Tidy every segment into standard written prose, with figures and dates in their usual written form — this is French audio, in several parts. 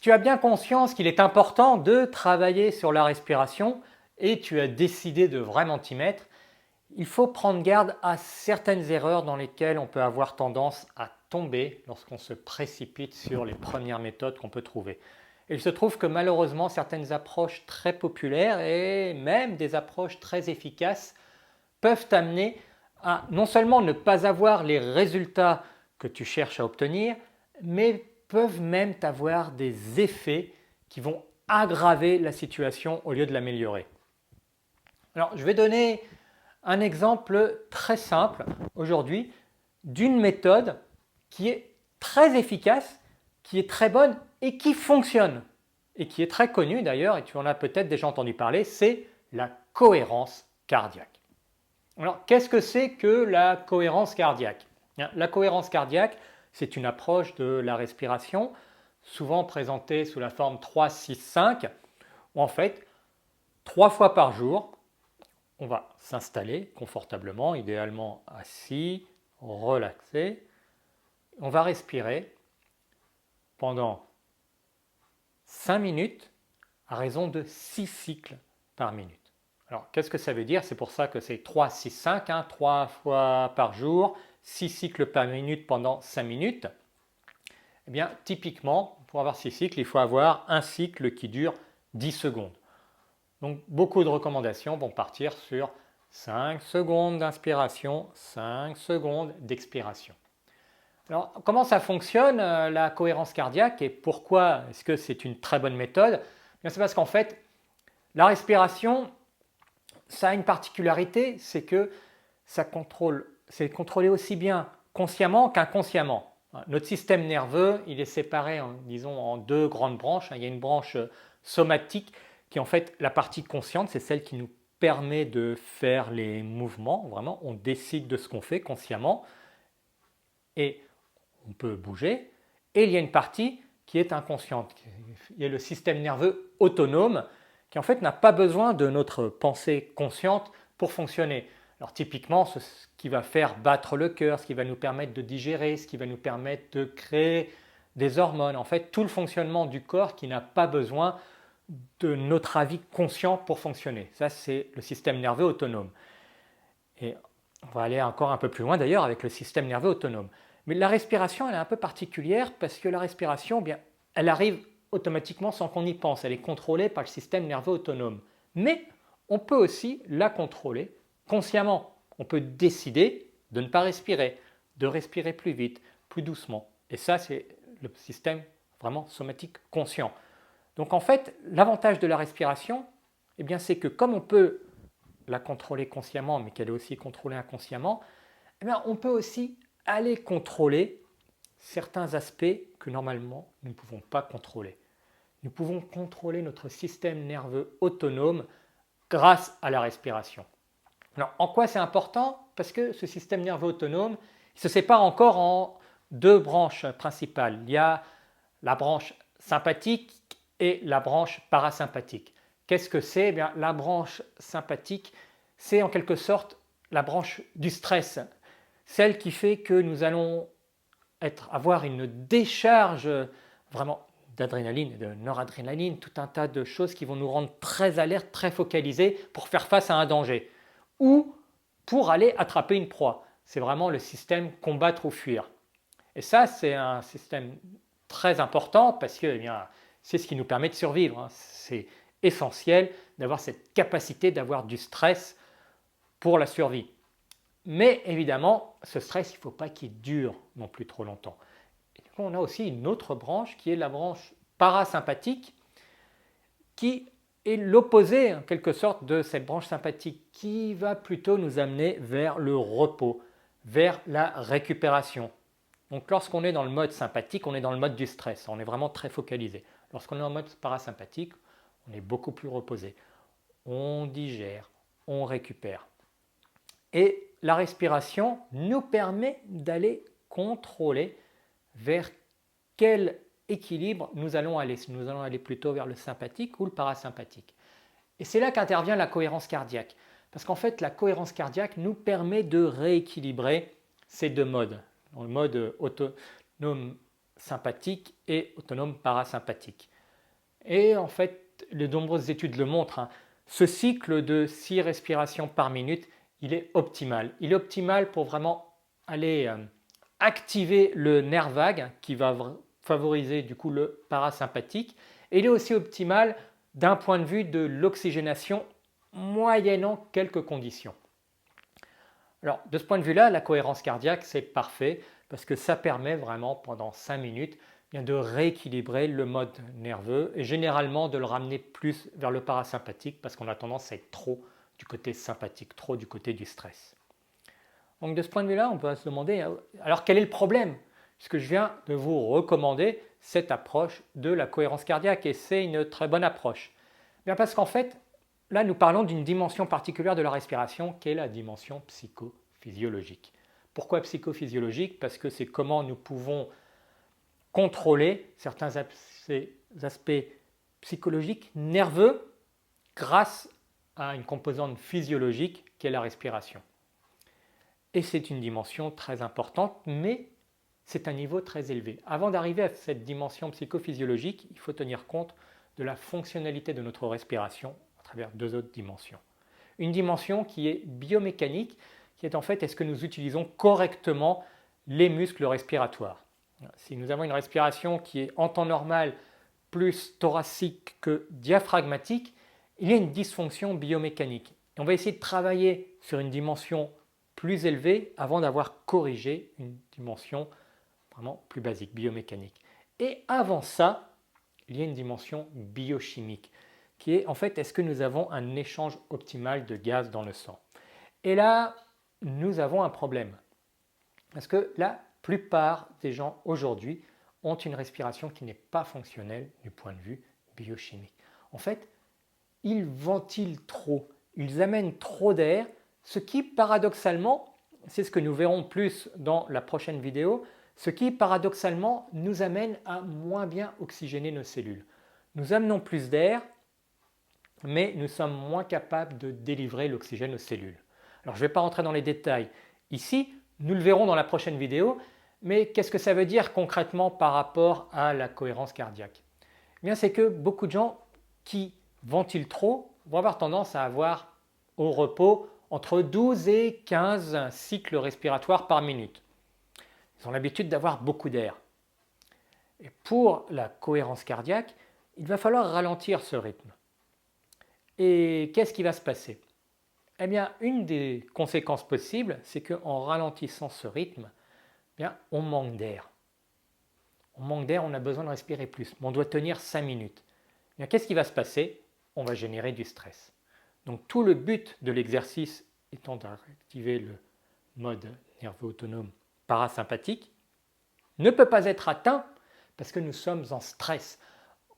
tu as bien conscience qu'il est important de travailler sur la respiration et tu as décidé de vraiment t'y mettre, il faut prendre garde à certaines erreurs dans lesquelles on peut avoir tendance à tomber lorsqu'on se précipite sur les premières méthodes qu'on peut trouver. Et il se trouve que malheureusement certaines approches très populaires et même des approches très efficaces peuvent t'amener à non seulement ne pas avoir les résultats que tu cherches à obtenir, mais peuvent même avoir des effets qui vont aggraver la situation au lieu de l'améliorer. Alors, je vais donner un exemple très simple aujourd'hui d'une méthode qui est très efficace, qui est très bonne et qui fonctionne et qui est très connue d'ailleurs, et tu en as peut-être déjà entendu parler, c'est la cohérence cardiaque. Alors, qu'est-ce que c'est que la cohérence cardiaque? La cohérence cardiaque, c'est une approche de la respiration, souvent présentée sous la forme 3-6-5, où en fait, 3 fois par jour, on va s'installer confortablement, idéalement assis, relaxé. On va respirer pendant 5 minutes à raison de 6 cycles par minute. Alors, qu'est-ce que ça veut dire? C'est pour ça que c'est 3-6-5, 3 fois par jour, 6 cycles par minute pendant 5 minutes. Eh bien, typiquement, pour avoir 6 cycles, il faut avoir un cycle qui dure 10 secondes. Donc, beaucoup de recommandations vont partir sur 5 secondes d'inspiration, 5 secondes d'expiration. Alors, comment ça fonctionne la cohérence cardiaque et pourquoi est-ce que c'est une très bonne méthode? C'est parce qu'en fait, la respiration, ça a une particularité, c'est que c'est contrôlé aussi bien consciemment qu'inconsciemment. Notre système nerveux, il est séparé disons, en deux grandes branches. Il y a une branche somatique qui est en fait la partie consciente, c'est celle qui nous permet de faire les mouvements. Vraiment, on décide de ce qu'on fait consciemment et on peut bouger. Et il y a une partie qui est inconsciente. Il y a le système nerveux autonome qui en fait n'a pas besoin de notre pensée consciente pour fonctionner. Alors typiquement, ce qui va faire battre le cœur, ce qui va nous permettre de digérer, ce qui va nous permettre de créer des hormones, en fait tout le fonctionnement du corps qui n'a pas besoin de notre avis conscient pour fonctionner. Ça, c'est le système nerveux autonome. Et on va aller encore un peu plus loin d'ailleurs avec le système nerveux autonome. Mais la respiration, elle est un peu particulière parce que la respiration, bien, elle arrive automatiquement sans qu'on y pense. Elle est contrôlée par le système nerveux autonome. Mais on peut aussi la contrôler consciemment. On peut décider de ne pas respirer, de respirer plus vite, plus doucement. Et ça, c'est le système vraiment somatique conscient. Donc en fait, l'avantage de la respiration, eh bien, c'est que comme on peut la contrôler consciemment, mais qu'elle est aussi contrôlée inconsciemment, eh bien, on peut aussi aller contrôler certains aspects que normalement nous ne pouvons pas contrôler. Nous pouvons contrôler notre système nerveux autonome grâce à la respiration. Alors, en quoi c'est important? Parce que ce système nerveux autonome, il se sépare encore en deux branches principales. Il y a la branche sympathique et la branche parasympathique. Qu'est-ce que c'est? Eh bien, la branche sympathique, c'est en quelque sorte la branche du stress, celle qui fait que nous allons avoir une décharge vraiment d'adrénaline, de noradrénaline, tout un tas de choses qui vont nous rendre très alertes, très focalisés pour faire face à un danger ou pour aller attraper une proie. C'est vraiment le système combattre ou fuir. Et ça, c'est un système très important parce que c'est ce qui nous permet de survivre. C'est essentiel d'avoir cette capacité d'avoir du stress pour la survie. Mais évidemment, ce stress, il ne faut pas qu'il dure non plus trop longtemps. Et du coup, on a aussi une autre branche qui est la branche parasympathique qui est l'opposé en quelque sorte de cette branche sympathique qui va plutôt nous amener vers le repos, vers la récupération. Donc lorsqu'on est dans le mode sympathique, on est dans le mode du stress, on est vraiment très focalisé. Lorsqu'on est en mode parasympathique, on est beaucoup plus reposé. On digère, on récupère. Et la respiration nous permet d'aller contrôler vers quel équilibre nous allons aller. Si nous allons aller plutôt vers le sympathique ou le parasympathique. Et c'est là qu'intervient la cohérence cardiaque. Parce qu'en fait, la cohérence cardiaque nous permet de rééquilibrer ces deux modes. Dans le mode autonome sympathique et autonome parasympathique. Et en fait, de nombreuses études le montrent, hein, ce cycle de 6 respirations par minute, il est optimal. Il est optimal pour vraiment aller activer le nerf vague qui va favoriser du coup le parasympathique. Et il est aussi optimal d'un point de vue de l'oxygénation moyennant quelques conditions. Alors de ce point de vue-là, la cohérence cardiaque c'est parfait parce que ça permet vraiment pendant 5 minutes de rééquilibrer le mode nerveux et généralement de le ramener plus vers le parasympathique parce qu'on a tendance à être trop du côté sympathique, trop du côté du stress. Donc de ce point de vue-là, on peut se demander, alors quel est le problème? Puisque je viens de vous recommander cette approche de la cohérence cardiaque et c'est une très bonne approche. Bien parce qu'en fait, là nous parlons d'une dimension particulière de la respiration qui est la dimension psychophysiologique. Pourquoi psychophysiologique? Parce que c'est comment nous pouvons contrôler certains aspects psychologiques, nerveux, grâce à une composante physiologique qui est la respiration. Et c'est une dimension très importante, mais c'est un niveau très élevé. Avant d'arriver à cette dimension psychophysiologique, il faut tenir compte de la fonctionnalité de notre respiration à travers deux autres dimensions. Une dimension qui est biomécanique, qui est en fait est-ce que nous utilisons correctement les muscles respiratoires. Si nous avons une respiration qui est en temps normal plus thoracique que diaphragmatique, il y a une dysfonction biomécanique. Et on va essayer de travailler sur une dimension plus élevée avant d'avoir corrigé une dimension vraiment plus basique, biomécanique. Et avant ça, il y a une dimension biochimique qui est en fait est-ce que nous avons un échange optimal de gaz dans le sang. Et là, nous avons un problème. Parce que la plupart des gens aujourd'hui ont une respiration qui n'est pas fonctionnelle du point de vue biochimique. En fait, ils ventilent trop, ils amènent trop d'air, ce qui paradoxalement, c'est ce que nous verrons plus dans la prochaine vidéo, ce qui paradoxalement nous amène à moins bien oxygéner nos cellules. Nous amenons plus d'air, mais nous sommes moins capables de délivrer l'oxygène aux cellules. Alors je ne vais pas rentrer dans les détails ici, nous le verrons dans la prochaine vidéo, mais qu'est-ce que ça veut dire concrètement par rapport à la cohérence cardiaque? Eh bien, c'est que beaucoup de gens qui ventilent trop vont avoir tendance à avoir au repos entre 12 et 15 cycles respiratoires par minute. Ils ont l'habitude d'avoir beaucoup d'air. Et pour la cohérence cardiaque, il va falloir ralentir ce rythme. Et qu'est-ce qui va se passer? Eh bien, une des conséquences possibles, c'est qu'en ralentissant ce rythme, eh bien, on manque d'air. On manque d'air, on a besoin de respirer plus, mais on doit tenir 5 minutes. Eh bien, qu'est-ce qui va se passer? On va générer du stress. Donc tout le but de l'exercice étant d'activer le mode nerveux autonome parasympathique, ne peut pas être atteint parce que nous sommes en stress,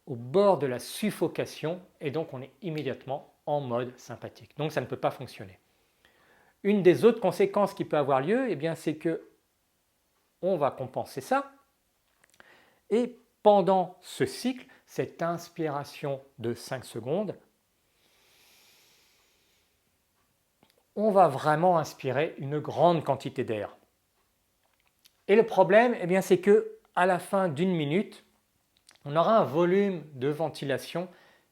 au bord de la suffocation, et donc on est immédiatement en mode sympathique. Donc ça ne peut pas fonctionner. Une des autres conséquences qui peut avoir lieu, eh bien, c'est que on va compenser ça, et pendant ce cycle, cette inspiration de 5 secondes, on va vraiment inspirer une grande quantité d'air. Et le problème, eh bien, c'est que à la fin d'une minute, on aura un volume de ventilation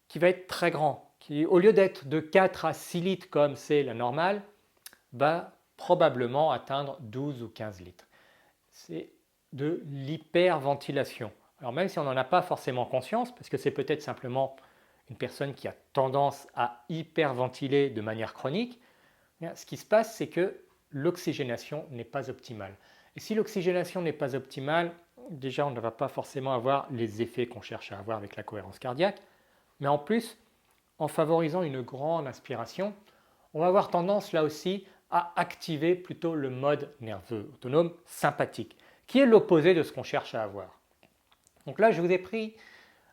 qui va être très grand, qui au lieu d'être de 4 à 6 litres comme c'est la normale, va probablement atteindre 12 ou 15 litres. C'est de l'hyperventilation. Alors même si on n'en a pas forcément conscience, parce que c'est peut-être simplement une personne qui a tendance à hyperventiler de manière chronique, ce qui se passe, c'est que l'oxygénation n'est pas optimale. Et si l'oxygénation n'est pas optimale, déjà on ne va pas forcément avoir les effets qu'on cherche à avoir avec la cohérence cardiaque, mais en plus, en favorisant une grande inspiration, on va avoir tendance là aussi à activer plutôt le mode nerveux autonome sympathique, qui est l'opposé de ce qu'on cherche à avoir. Donc là, je vous ai pris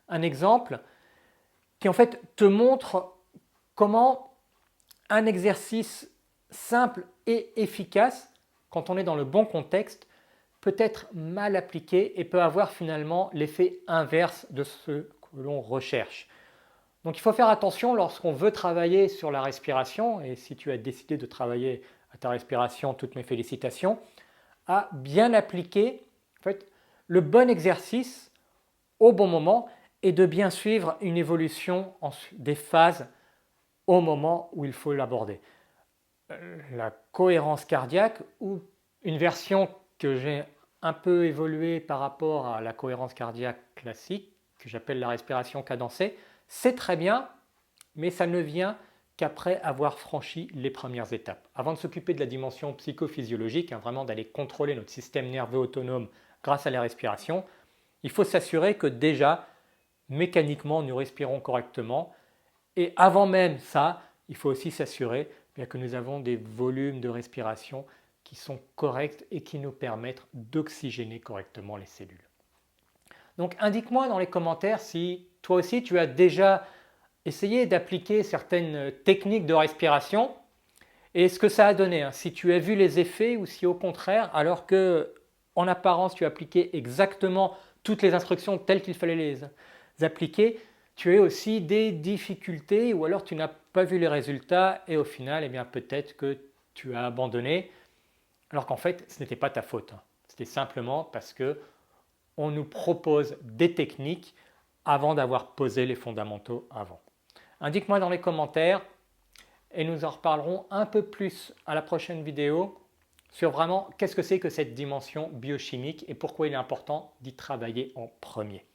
un exemple qui en fait te montre comment un exercice simple et efficace, quand on est dans le bon contexte, peut être mal appliqué et peut avoir finalement l'effet inverse de ce que l'on recherche. Donc il faut faire attention lorsqu'on veut travailler sur la respiration, et si tu as décidé de travailler à ta respiration, toutes mes félicitations, à bien appliquer en fait, Le bon exercice au bon moment est de bien suivre une évolution des phases au moment où il faut l'aborder. La cohérence cardiaque, ou une version que j'ai un peu évoluée par rapport à la cohérence cardiaque classique, que j'appelle la respiration cadencée, c'est très bien, mais ça ne vient qu'après avoir franchi les premières étapes. Avant de s'occuper de la dimension psychophysiologique, vraiment d'aller contrôler notre système nerveux autonome grâce à la respiration, il faut s'assurer que déjà, mécaniquement, nous respirons correctement. Et avant même ça, il faut aussi s'assurer que nous avons des volumes de respiration qui sont corrects et qui nous permettent d'oxygéner correctement les cellules. Donc indique-moi dans les commentaires si toi aussi tu as déjà essayé d'appliquer certaines techniques de respiration et ce que ça a donné. Si tu as vu les effets ou si au contraire, alors que en apparence tu as appliqué exactement toutes les instructions telles qu'il fallait les appliquer, tu as aussi des difficultés ou alors tu n'as pas vu les résultats et au final, eh bien, peut-être que tu as abandonné alors qu'en fait, ce n'était pas ta faute. C'était simplement parce que on nous propose des techniques avant d'avoir posé les fondamentaux avant. Indique-moi dans les commentaires et nous en reparlerons un peu plus à la prochaine vidéo sur vraiment qu'est-ce que c'est que cette dimension biochimique et pourquoi il est important d'y travailler en premier.